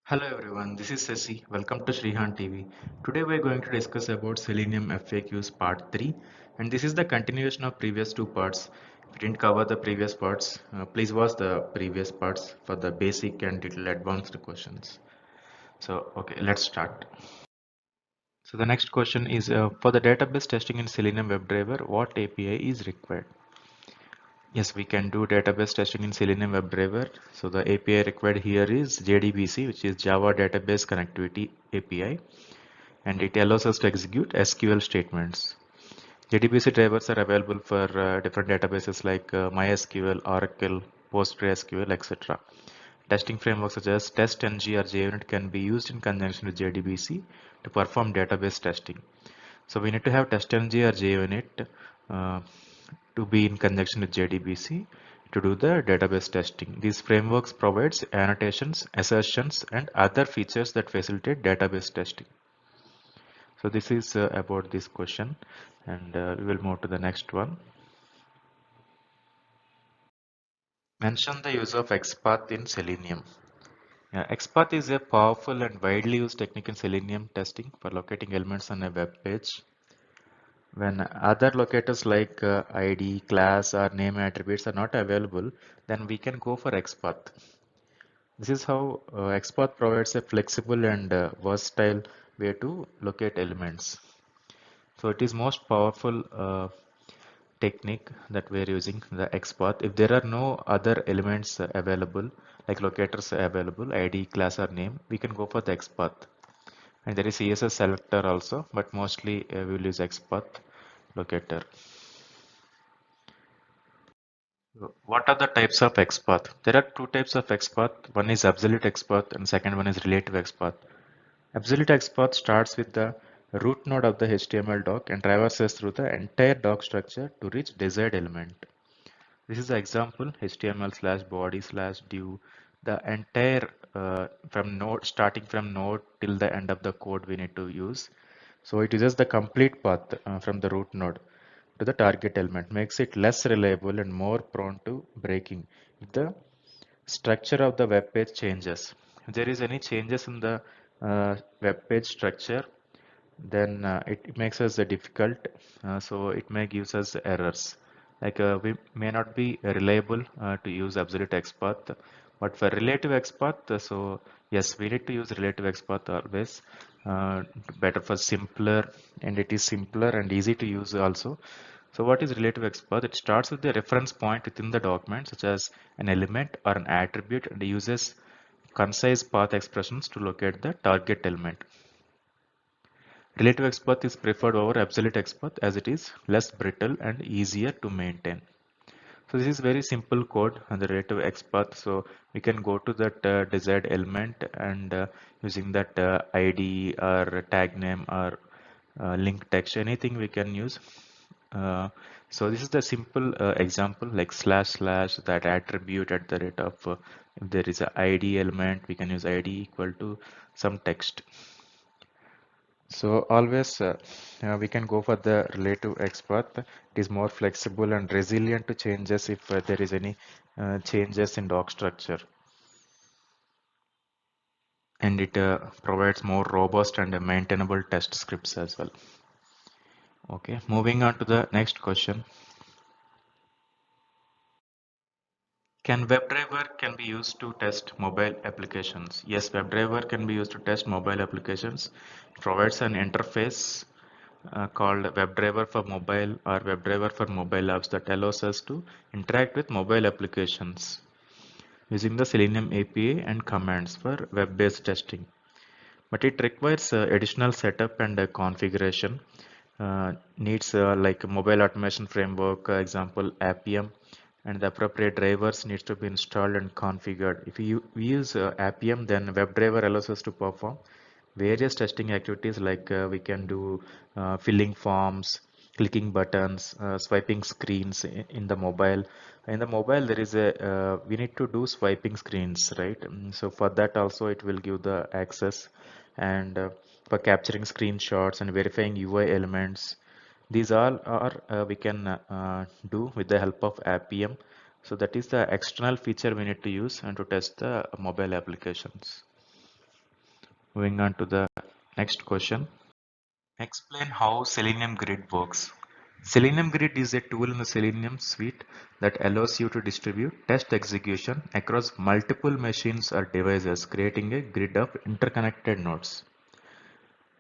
Hello everyone, this is Sasi. Welcome to Shrihan TV. Today we are going to discuss about Selenium FAQs part 3, and this is the continuation of previous two parts. If you didn't cover the previous parts, please watch the previous parts for the basic and little advanced questions. So okay, let's start. So the next question is for the database testing in Selenium WebDriver, what API is required? Yes, we can do database testing in Selenium WebDriver. So the API required here is JDBC, which is Java Database Connectivity API, and it allows us to execute SQL statements. JDBC drivers are available for different databases like MySQL, Oracle, PostgreSQL, etc. Testing frameworks such as TestNG or JUnit can be used in conjunction with JDBC to perform database testing. So we need to have TestNG or JUnit uh, to be in conjunction with JDBC to do the database testing. These frameworks provides annotations, assertions, and other features that facilitate database testing. So this is about this question, and we will move to the next one. Mention the use of XPath in Selenium. XPath is a powerful and widely used technique in Selenium testing for locating elements on a web page. When other locators like ID, class, or name attributes are not available, then we can go for XPath. This is how XPath provides a flexible and versatile way to locate elements. So it is most powerful technique that we are using, the XPath. If there are no other elements available, like locators available, ID, class, or name, we can go for the XPath. And there is CSS selector also, but mostly we will use XPath locator. What are the types of XPath? There are two types of XPath. One is absolute XPath and second one is relative XPath. Absolute XPath starts with the root node of the HTML doc and traverses through the entire doc structure to reach desired element. This is the example HTML slash body slash div. The entire from node starting from node till the end of the code we need to use. So it uses the complete path from the root node to the target element, makes it less reliable and more prone to breaking if the structure of the web page changes. If there is any changes in the web page structure, then it makes us difficult, so it may gives us errors. Like we may not be reliable to use absolute XPath, but for relative XPath, so yes, we need to use relative XPath always. Better for simpler, and it is simpler and easy to use also. So what is relative XPath? It starts with the reference point within the document, such as an element or an attribute, and uses concise path expressions to locate the target element. Relative XPath is preferred over absolute XPath as it is less brittle and easier to maintain. So this is very simple code on the relative XPath. So we can go to that desired element and using that ID or tag name or link text, anything we can use. So this is the simple example, like slash slash that attribute at the rate of if there is a ID element, we can use ID equal to some text. So always we can go for the relative XPath. It is more flexible and resilient to changes if there is any changes in doc structure, and it provides more robust and maintainable test scripts as well. Okay, moving on to the next question. Can WebDriver can be used to test mobile applications? Yes, WebDriver can be used to test mobile applications. It provides an interface called WebDriver for mobile or WebDriver for mobile apps that allows us to interact with mobile applications using the Selenium API and commands for web-based testing. But it requires additional setup and configuration. Needs like a mobile automation framework, example Appium, and the appropriate drivers needs to be installed and configured. If we use Appium, then WebDriver allows us to perform various testing activities like we can do filling forms, clicking buttons, swiping screens in the mobile. In the mobile, there is a we need to do swiping screens, right? So for that also it will give the access, and for capturing screenshots and verifying UI elements. These all are we can do with the help of Appium. So that is the external feature we need to use and to test the mobile applications. Moving on to the next question. Explain how Selenium Grid works. Selenium Grid is a tool in the Selenium suite that allows you to distribute test execution across multiple machines or devices, creating a grid of interconnected nodes.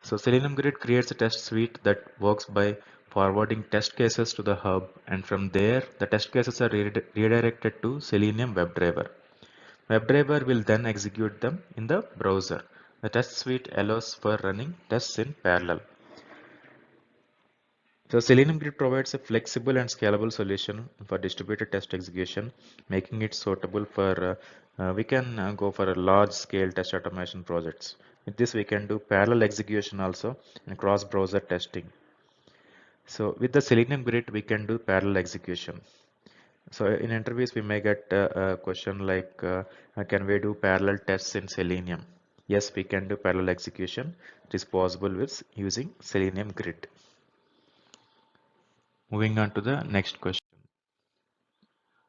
So Selenium Grid creates a test suite that works by forwarding test cases to the hub, and from there the test cases are redirected to Selenium WebDriver. WebDriver will then execute them in the browser. The test suite allows for running tests in parallel. So Selenium Grid provides a flexible and scalable solution for distributed test execution, making it suitable for we can go for a large scale test automation projects. With this we can do parallel execution also and cross browser testing. So with the Selenium Grid we can do parallel execution. So in interviews we may get a question like can we do parallel tests in Selenium? Yes, we can do parallel execution. It is possible with using Selenium Grid. Moving on to the next question.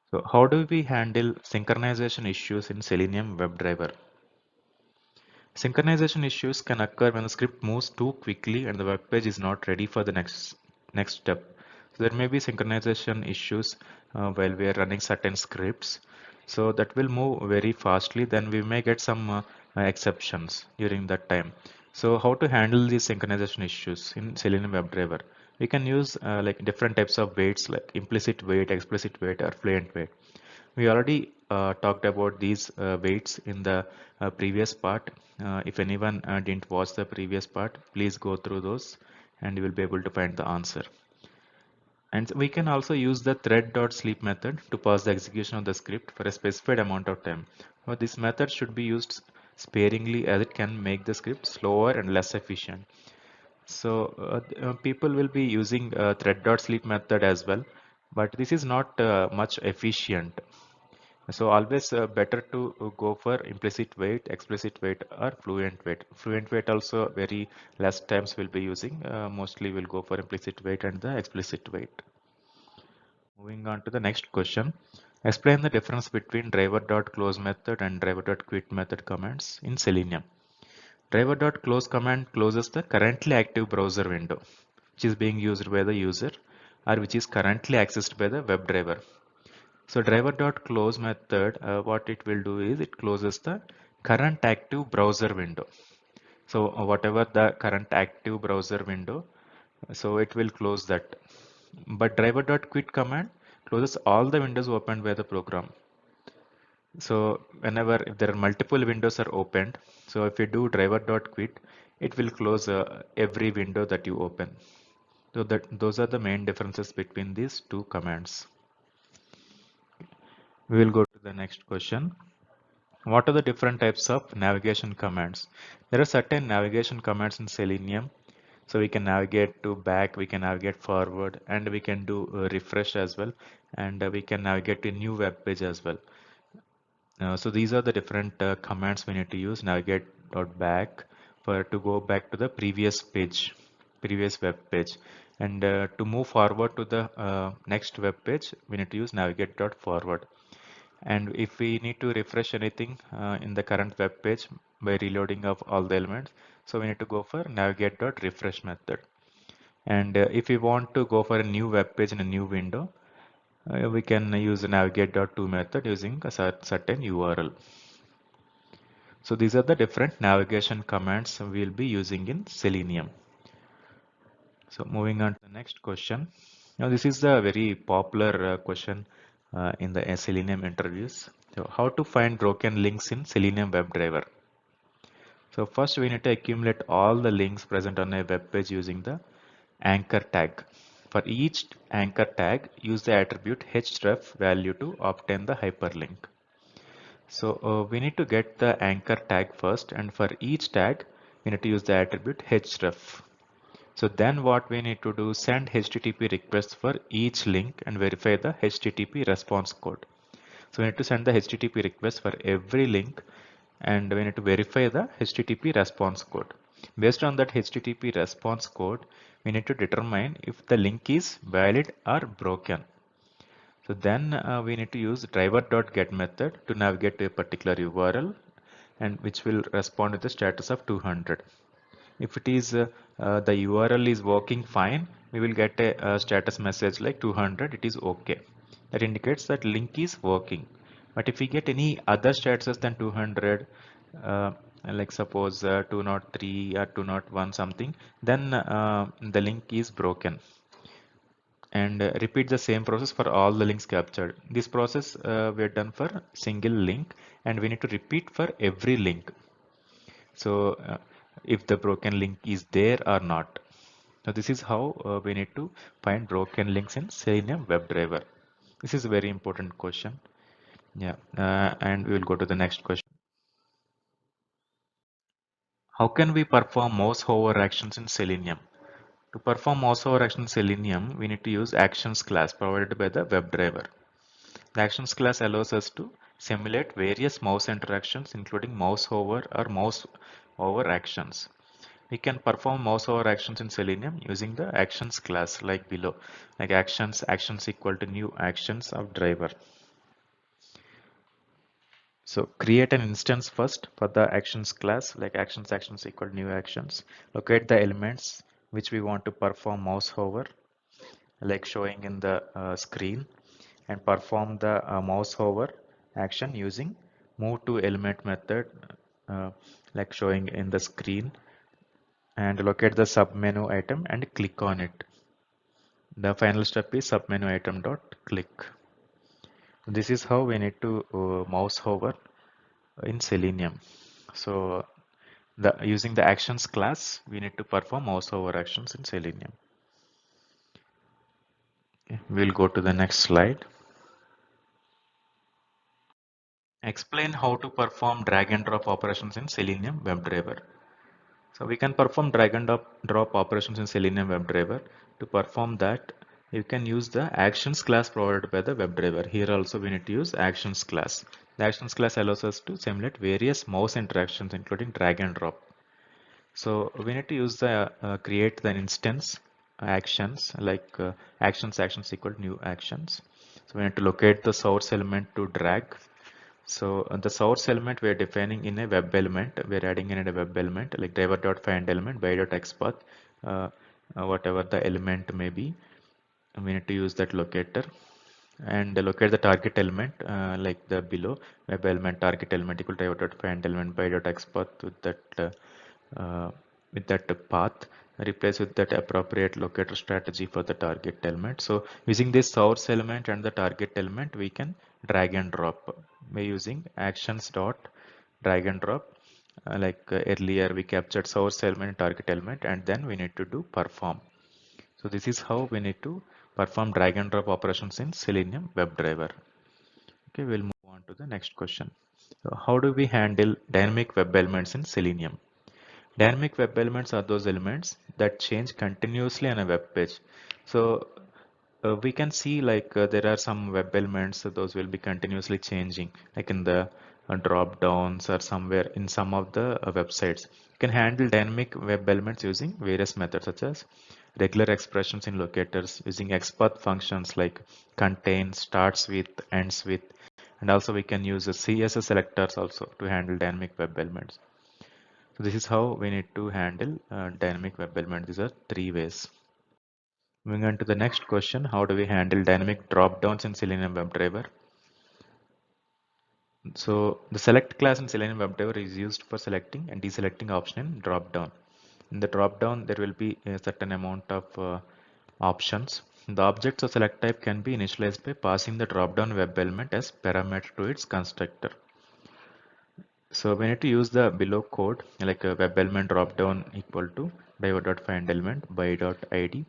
So how do we handle synchronization issues in Selenium WebDriver? Synchronization issues can occur when the script moves too quickly and the web page is not ready for the next step. So there may be synchronization issues while we are running certain scripts. So that will move very fastly. Then we may get some exceptions during that time. So how to handle these synchronization issues in Selenium WebDriver? We can use like different types of weights like implicit weight, explicit weight, or fluent weight. We already talked about these weights in the previous part. If anyone didn't watch the previous part, please go through those and you will be able to find the answer. And we can also use the thread.sleep method to pause the execution of the script for a specified amount of time. Now, this method should be used sparingly as it can make the script slower and less efficient. So people will be using thread.sleep method as well, but this is not much efficient. So always better to go for implicit weight, explicit weight, or fluent weight. Fluent weight also very less times will be using. Mostly will go for implicit weight and the explicit weight. Moving on to the next question. Explain the difference between driver.close method and driver.quit method commands in Selenium. Driver.close command closes the currently active browser window, which is being used by the user or which is currently accessed by the WebDriver. So driver.close method, what it will do is it closes the current active browser window. So whatever the current active browser window, so it will close that. But driver.quit command closes all the windows opened by the program. So whenever if there are multiple windows are opened, so if you do driver.quit, it will close every window that you open. So that those are the main differences between these two commands. We will go to the next question. What are the different types of navigation commands? There are certain navigation commands in Selenium. So we can navigate to back, we can navigate forward, and we can do refresh as well. And we can navigate to a new web page as well. So these are the different commands we need to use. Navigate dot back for to go back to the previous page, previous web page. And to move forward to the next web page, we need to use navigate dot forward. And if we need to refresh anything in the current web page by reloading of all the elements, so we need to go for navigate.refresh method. And if we want to go for a new web page in a new window, we can use the navigate.to method using a certain URL. So these are the different navigation commands we'll be using in Selenium. So moving on to the next question. Now this is the very popular question in the Selenium interviews. So how to find broken links in Selenium WebDriver. So first we need to accumulate all the links present on a web page using the anchor tag. For each anchor tag, use the attribute href value to obtain the hyperlink. So we need to get the anchor tag first, and for each tag, we need to use the attribute href. So then what we need to do, send HTTP requests for each link and verify the HTTP response code. So we need to send the HTTP request for every link and we need to verify the HTTP response code. Based on that HTTP response code, we need to determine if the link is valid or broken. So then we need to use driver.get method to navigate to a particular URL and which will respond with the status of 200. If it is the URL is working fine, we will get a status message like 200, it is okay. That indicates that link is working. But if we get any other statuses than 200, uh, like suppose 203 or 201 something, then the link is broken. And repeat the same process for all the links captured. This process we are done for single link, and we need to repeat for every link. So if the broken link is there or not. Now this is how we need to find broken links in Selenium WebDriver. This is a very important question. Yeah, and we will go to the next question. How can we perform mouse hover actions in Selenium? To perform mouse hover action in Selenium, we need to use actions class provided by the WebDriver. The actions class allows us to simulate various mouse interactions, including mouse hover or mouse over actions. We can perform mouse over actions in Selenium using the actions class like below, like actions equal to new actions of driver. So create an instance first for the actions class, like actions equal to new actions. Locate the elements which we want to perform mouse hover, like showing in the screen, and perform the mouse hover action using move to element method, uh, like showing in the screen, and locate the submenu item and click on it. The final step is submenu item dot click. This is how we need to mouse hover in Selenium. So using the actions class, we need to perform mouse hover actions in Selenium. Okay, we'll go to the next slide. Explain how to perform drag and drop operations in Selenium WebDriver. So we can perform drag and drop operations in Selenium WebDriver. To perform that, you can use the actions class provided by the WebDriver. Here also we need to use actions class. The actions class allows us to simulate various mouse interactions, including drag and drop. So we need to use the create the instance actions, like actions equal new actions. So we need to locate the source element to drag. So the source element we are defining in a web element. We are adding in a web element like driver.find element by.xpath, uh, whatever the element may be. And we need to use that locator and locate the target element like the below web element target element equal to driver.find element by.xpath uh, with that path, replace with that appropriate locator strategy for the target element. So using this source element and the target element, we can drag and drop by using actions dot drag and drop. Earlier we captured source element, target element, and then we need to do perform. So this is how we need to perform drag and drop operations in Selenium WebDriver. Okay, we'll move on to the next question. So how do we handle dynamic web elements in Selenium? Dynamic web elements are those elements that change continuously on a web page. So we can see there are some web elements, so those will be continuously changing, like in the drop downs or somewhere in some of the websites. You can handle dynamic web elements using various methods such as regular expressions in locators, using XPath functions like contain, starts with, ends with, and also we can use the CSS selectors also to handle dynamic web elements. So this is how we need to handle dynamic web element. These are three ways. Moving on to the next question, how do we handle dynamic drop-downs in Selenium WebDriver? So the select class in Selenium WebDriver is used for selecting and deselecting option in drop-down. In the drop-down, there will be a certain amount of options. The objects of select type can be initialized by passing the drop-down web element as parameter to its constructor. So we need to use the below code like a web element drop down equal to driver.find element by.id,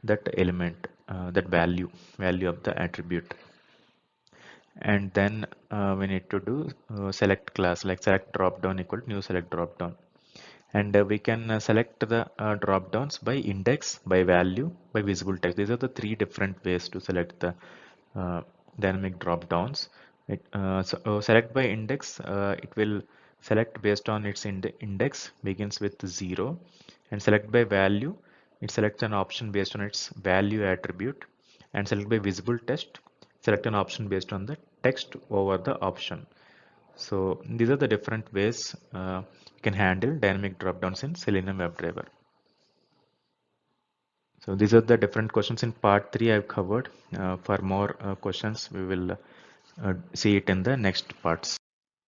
that element, that value of the attribute. And then we need to do select class like select drop down equal to new select drop down. And we can select the drop downs by index, by value, by visible text. These are the three different ways to select the uh, dynamic drop downs. Select by index, it will select based on its index begins with 0, and select by value, it selects an option based on its value attribute, and select by visible text, select an option based on the text over the option. So these are the different ways you can handle dynamic dropdowns in Selenium WebDriver. So these are the different questions in part 3 I've covered. For more questions, we will see it in the next parts.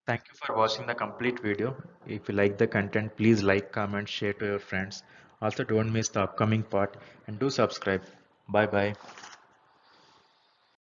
Thank you for watching the complete video. If you like the content, please like, comment, share to your friends. Also, don't miss the upcoming part and do subscribe. Bye bye.